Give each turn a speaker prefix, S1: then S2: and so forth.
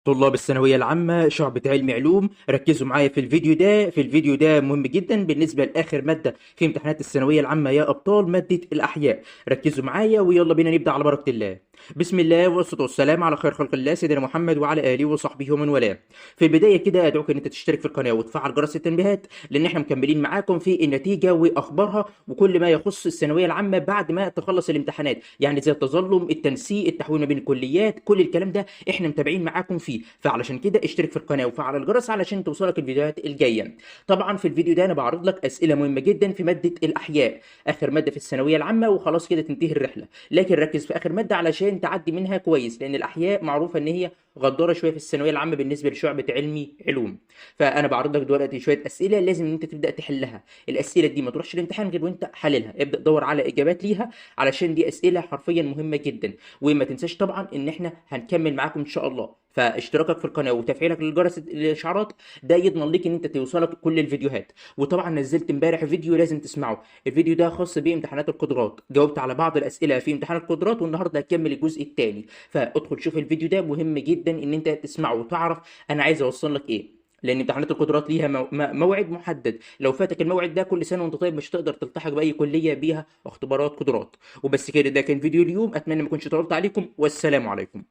S1: طلاب الثانوية العامة شعبة علم علوم، ركزوا معايا في الفيديو ده. مهم جدا بالنسبة لآخر مادة في امتحانات الثانوية العامة يا أبطال، مادة الأحياء. ركزوا معايا ويلا بينا نبدأ على بركة الله. بسم الله والصلاة والسلام على خير خلق الله سيدنا محمد وعلى آله وصحبه ومن والاه. في البداية كده أدعوك إن أنت تشترك في القناة وتفعل جرس التنبيهات، لأن إحنا مكملين معاكم في النتيجة وأخبارها وكل ما يخص الثانوية العامة بعد ما تخلص الامتحانات، يعني زي التظلم، التنسيق، التحويل ما بين الكليات، كل الكلام ده احنا متابعين معاكم فيه. فعلشان كده اشترك في القناه وفعل الجرس علشان توصلك الفيديوهات الجايه. طبعا في الفيديو ده انا بعرض لك اسئله مهمه جدا في ماده الاحياء، اخر ماده في الثانويه العامه، وخلاص كده تنتهي الرحله. لكن ركز في اخر ماده علشان تعدي منها كويس، لان الاحياء معروفه ان هي غداره شويه في الثانويه العامه بالنسبه لشعبه علمي علوم. فانا بعرض لك دلوقتي شويه اسئله لازم ان انت تبدا تحلها. الاسئله دي ما تروحش الامتحان غير وانت حللها، ابدا دور على اجابات ليها، علشان دي اسئله حرفيا مهمه جدا. وما تنساش طبعا ان احنا هنكمل معاكم ان شاء الله، فاشتراكك في القناه وتفعيلك للجرس الاشعارات ده يضمن ليك ان انت توصلك كل الفيديوهات. وطبعا نزلت امبارح فيديو لازم تسمعه، الفيديو ده خاص بامتحانات القدرات، جاوبت على بعض الاسئله في امتحان القدرات، والنهارده هكمل الجزء الثاني. فادخل شوف الفيديو ده، مهم جدا ان انت تسمعه وتعرف انا عايز اوصل لك ايه، لان امتحانات القدرات ليها موعد محدد. لو فاتك الموعد ده كل سنه وانت طيب مش هتقدر تلتحق باي كليه بيها اختبارات قدرات. وبس كده، ده كان فيديو اليوم، اتمنى ما اكونش طولت عليكم، والسلام عليكم.